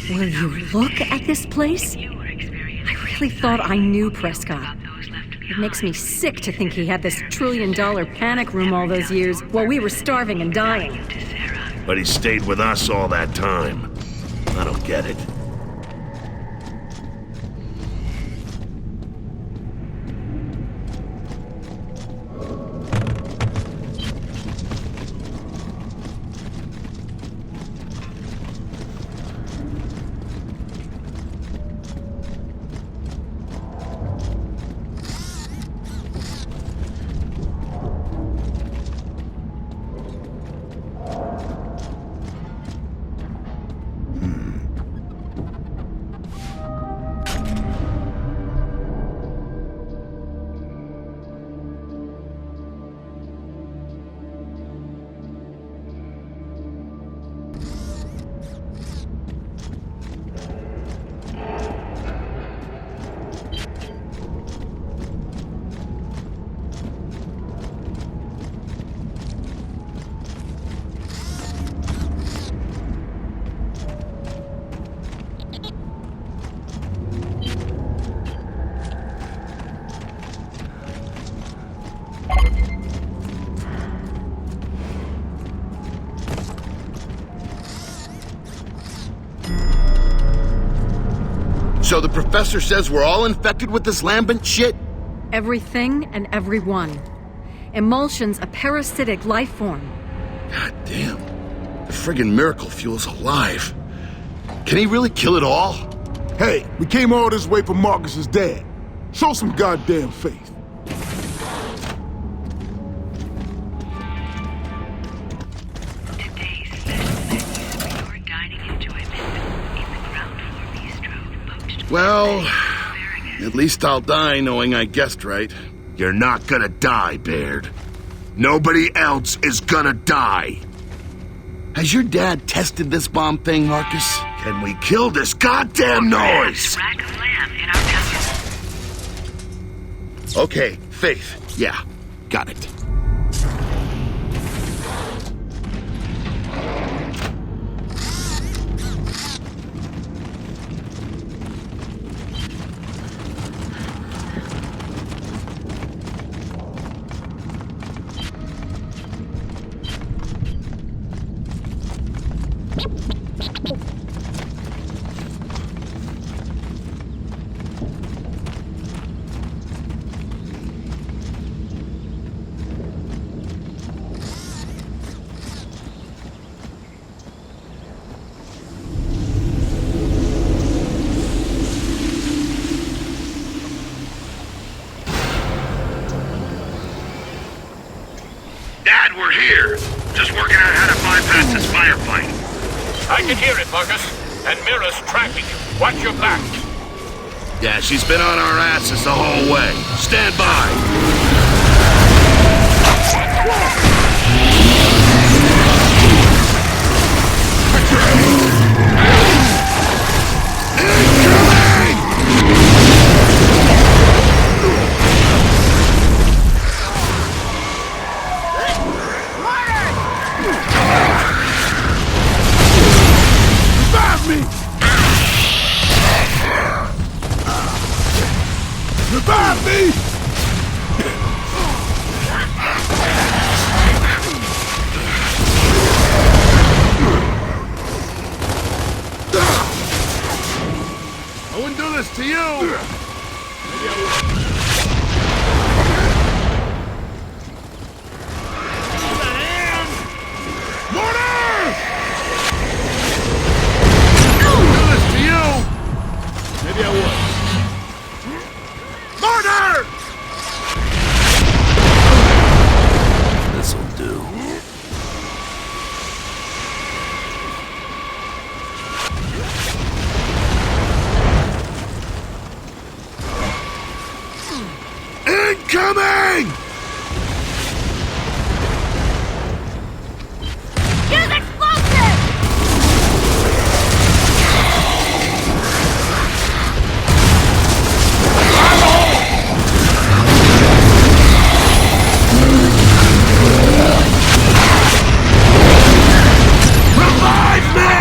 Will you look at this place? I really thought I knew Prescott. It makes me sick to think he had this trillion-dollar panic room all those years while we were starving and dying. But he stayed with us all that time. I don't get it. So the professor says we're all infected with this lambent shit? Everything and everyone. Emulsion's a parasitic life form. God damn. The friggin' miracle fuel's alive. Can he really kill it all? Hey, we came all this way for Marcus's dad. Show some goddamn faith. Well, at least I'll die knowing I guessed right. You're not gonna die, Baird. Nobody else is gonna die. Has your dad tested this bomb thing, Marcus? Can we kill this goddamn noise? Okay, Faith. Yeah, got it. Dad, we're here. Just working out how to bypass this firefight. I can hear it, Marcus. And Mira's tracking you. Watch your back. Yeah, she's been on our asses the whole way. Stand by. Revive me! I wouldn't do this to you. Maybe I would. Maybe I would. Mortar! This'll do. Incoming! Use explosives! Revive me!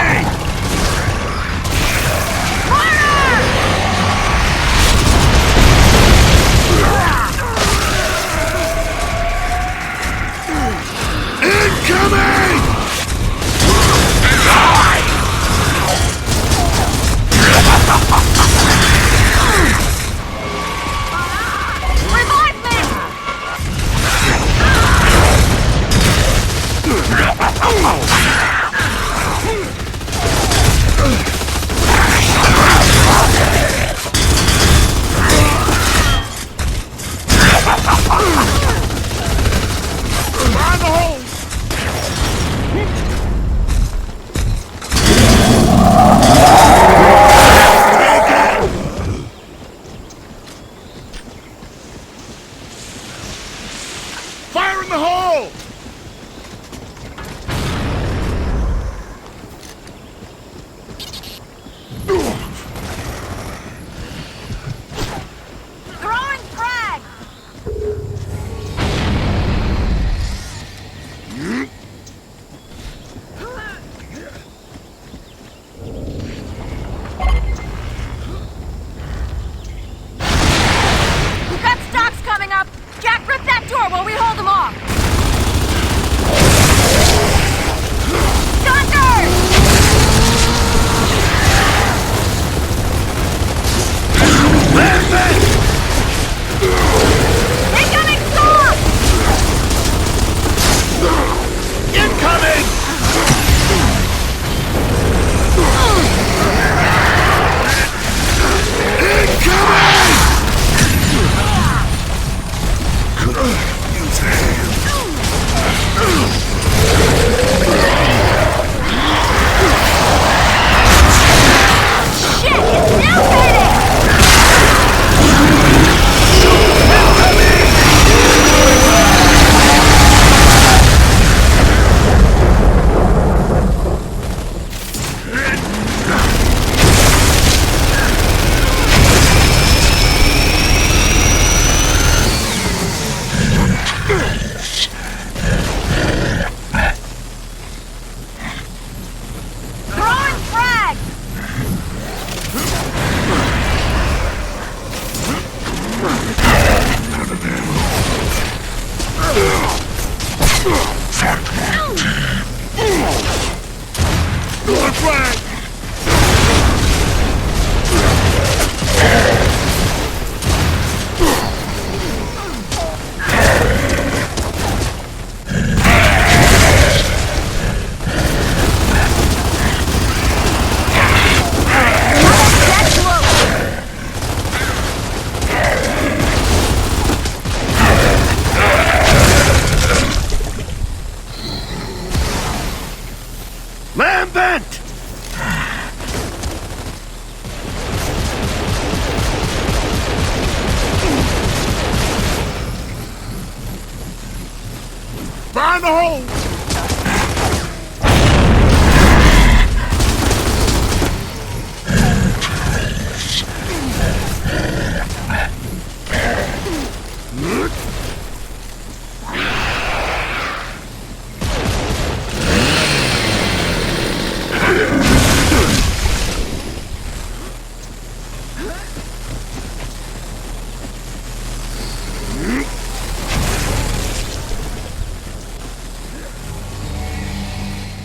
Find the hole!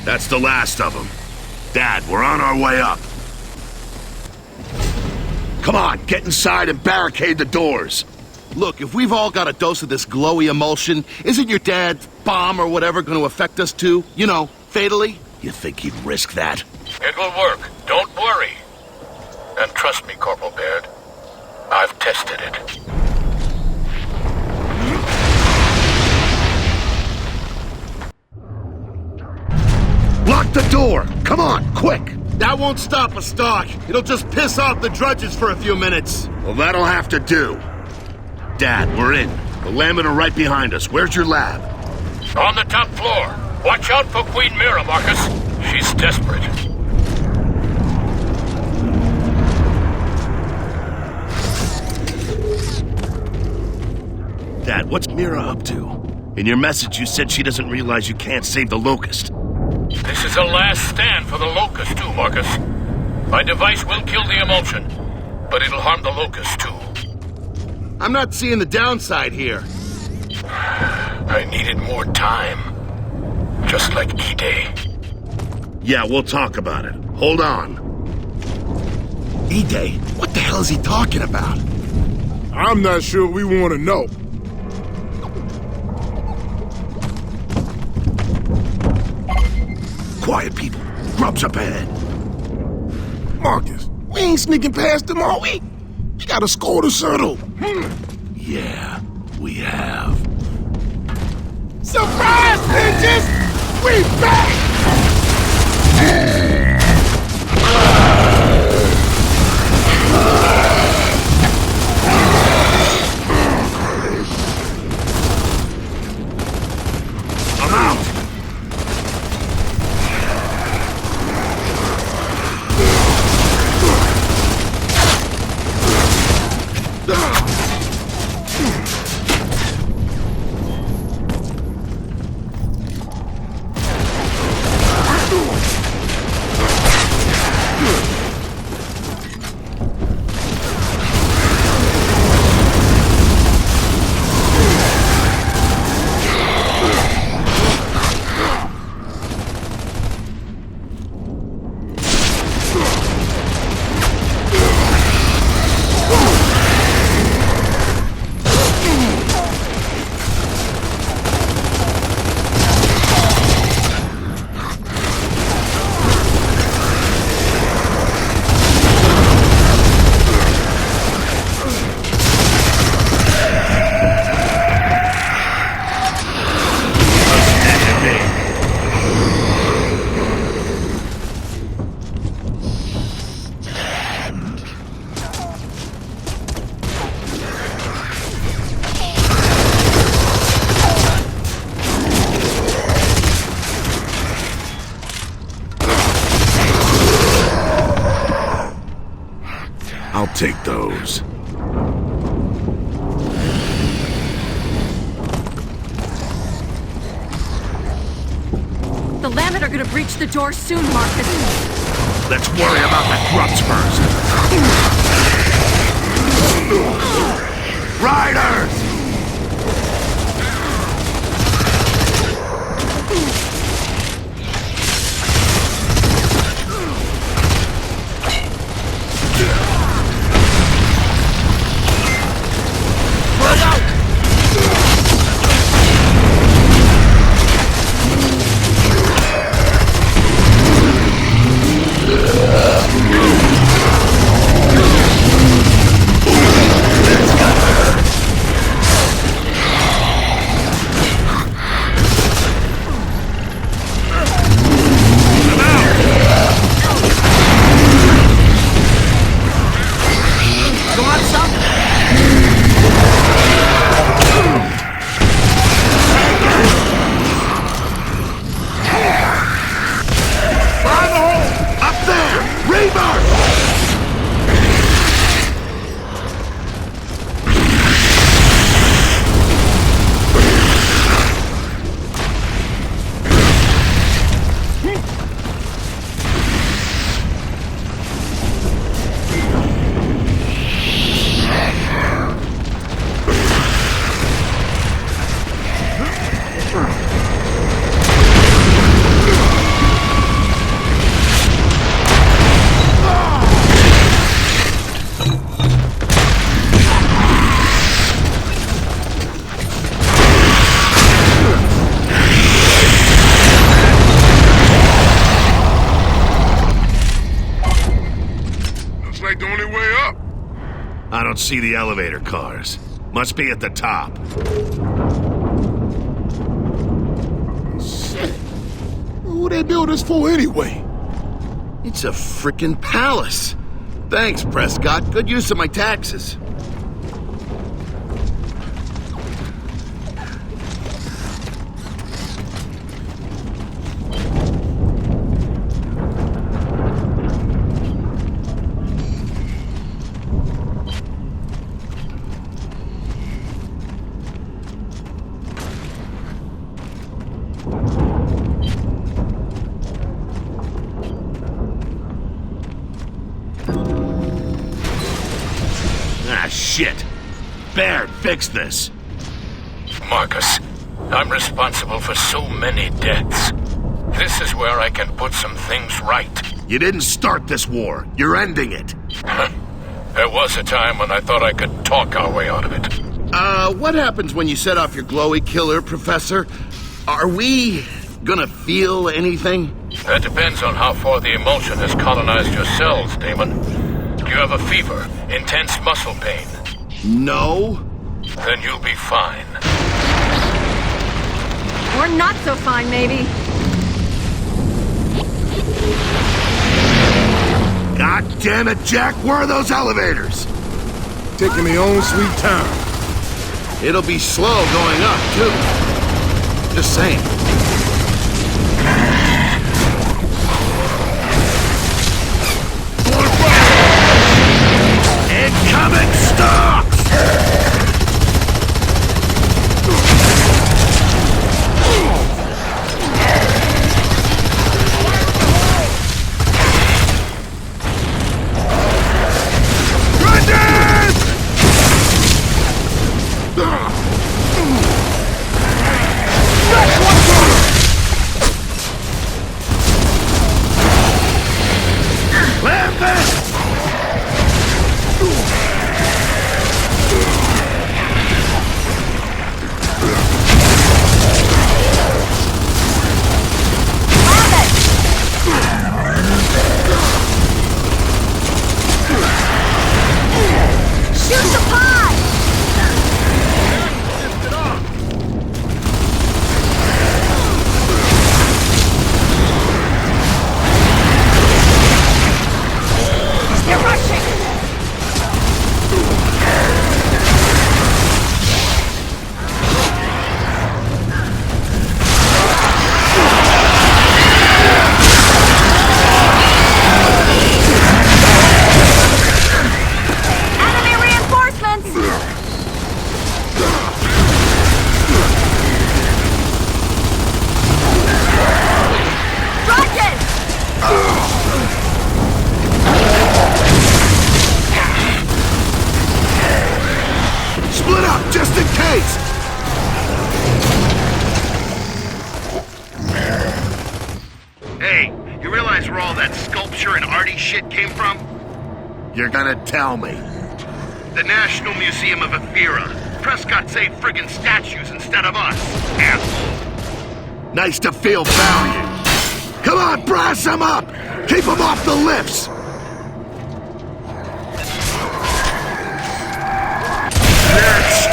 That's the last of them. Dad, we're on our way up. Come on, get inside and barricade the doors. Look, if we've all got a dose of this glowy emulsion, isn't your dad's bomb or whatever going to affect us too? You know, fatally? You think he'd risk that? It will work. Don't worry. And trust me, Corporal Baird. I've tested it. Lock the door! Come on, quick! That won't stop us, Doc. It'll just piss off the drudges for a few minutes. Well, that'll have to do. Dad, we're in. The laminar right behind us. Where's your lab? On the top floor. Watch out for Queen Mira, Marcus. She's desperate. Dad, what's Mira up to? In your message, you said she doesn't realize you can't save the Locust. This is a last stand for the Locust, too, Marcus. My device will kill the emulsion, but it'll harm the Locust, too. I'm not seeing the downside here. I needed more time. Just like E-Day. Yeah, we'll talk about it. Hold on. E-Day? What the hell is he talking about? I'm not sure we want to know. Quiet, people. Grub's up ahead. Marcus, we ain't sneaking past them, are we? We got a score to settle. Yeah, we have. Surprise, bitches! We back! I'm out! I'll take those. The Lambent are gonna breach the door soon, Marcus. Let's worry about the grubs first. Riders! like the only way up. I don't see the elevator cars. Must be at the top. Shit. Who they build this for anyway? It's a frickin' palace. Thanks, Prescott. Good use of my taxes. Ah, shit. Baird, fix this. Marcus, I'm responsible for so many deaths. This is where I can put some things right. You didn't start this war. You're ending it. There was a time when I thought I could talk our way out of it. What happens when you set off your glowy killer, Professor? Are we gonna feel anything? That depends on how far the emulsion has colonized your cells, Damon. Do you have a fever? Intense muscle pain? No. Then you'll be fine. Or not so fine, maybe. God damn it, Jack! Where are those elevators? Taking their own sweet time. It'll be slow going up, too. Just saying. Incoming stocks! You're gonna tell me. The National Museum of Ethera. Prescott saved friggin' statues instead of us, asshole. Nice to feel valued. Come on, brass them up! Keep them off the lifts! Next!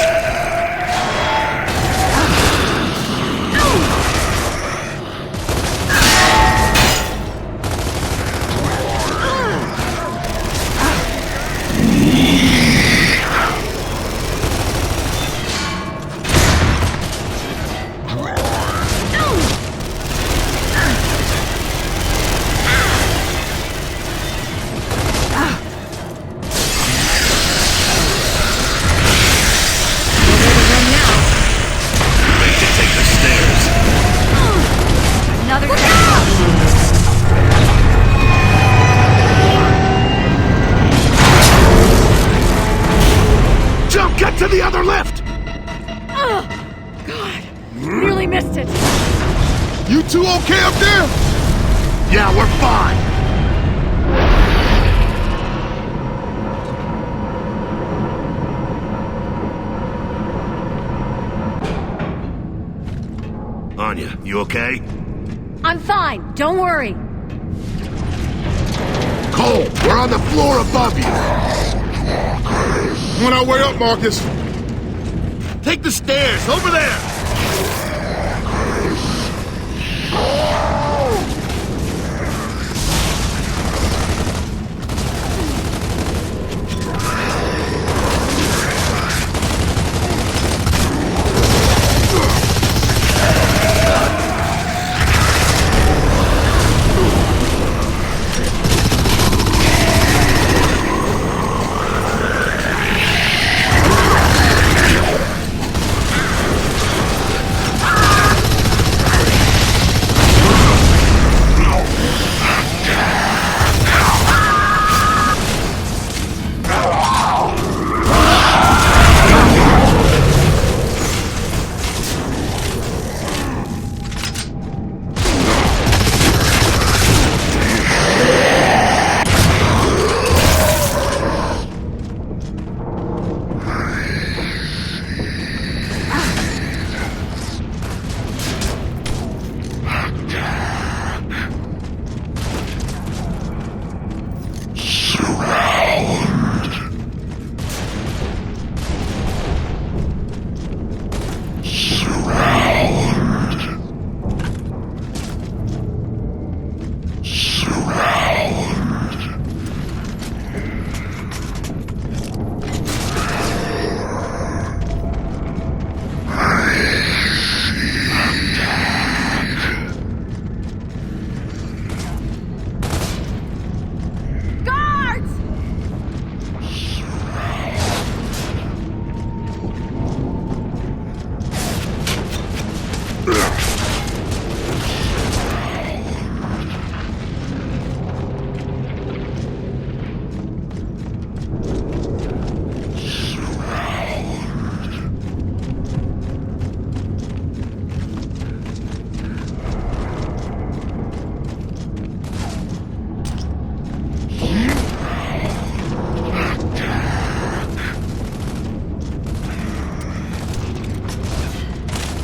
To the other lift! Oh, God. Really missed it. You two okay up there? Yeah, we're fine. Anya, you okay? I'm fine. Don't worry. Call No! We're on the floor above you! On our way up, Marcus. Take the stairs, over there!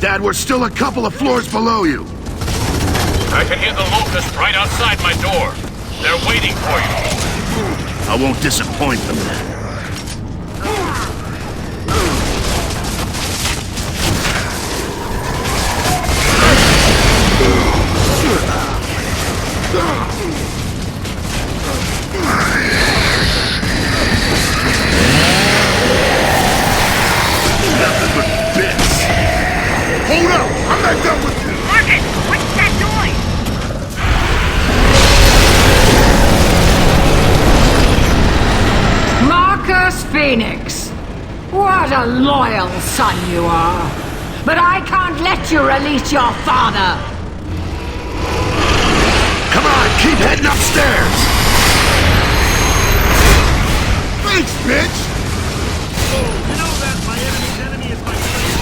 Dad, we're still a couple of floors below you. I can hear the locusts right outside my door. They're waiting for you. I won't disappoint them. Nothing but bits. Hold up! I'm not done with you! Marcus, what's that noise? Marcus Phoenix! What a loyal son you are! But I can't let you release your father! Come on, keep heading upstairs! Thanks, bitch! You know that my enemy's enemy is my friend.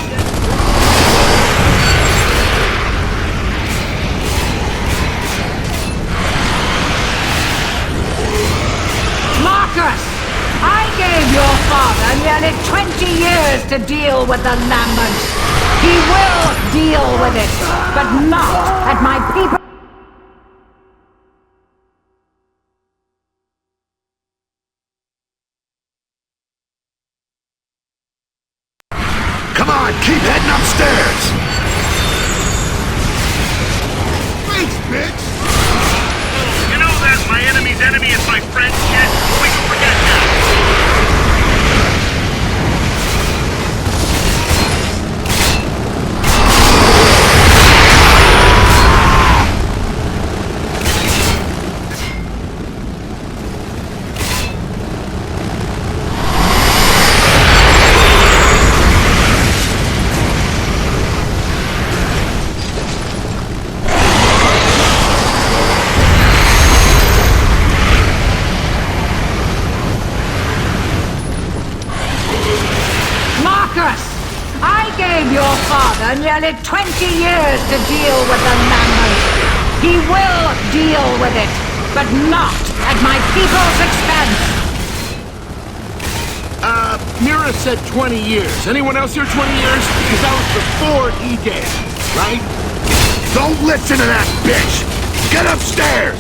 Marcus! I gave your father nearly 20 years to deal with the Lamberts. He will deal with it, but not at my people. Come on, keep heading upstairs! Thanks, bitch! You know that my enemy's enemy is my friend, kid? We can forget that. Your father nearly 20 years to deal with the Lamberts. He will deal with it, but not at my people's expense. Mira said 20 years. Anyone else here 20 years? Because that was before E-Day, right? Don't listen to that bitch! Get upstairs!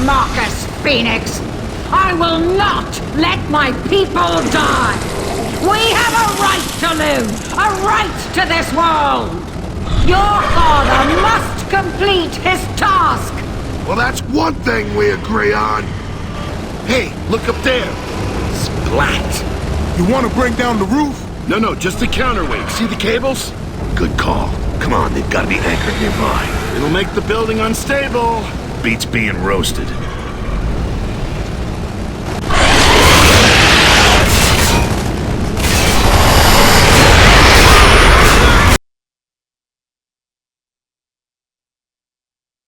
Marcus Phoenix. I will not let my people die. We have a right to live, a right to this world. Your father must complete his task. Well, that's one thing we agree on. Hey, look up there. Splat. You want to break down the roof? No, just the counterweight. See the cables? Good call. Come on, they've got to be anchored nearby. It'll make the building unstable. Beats being roasted.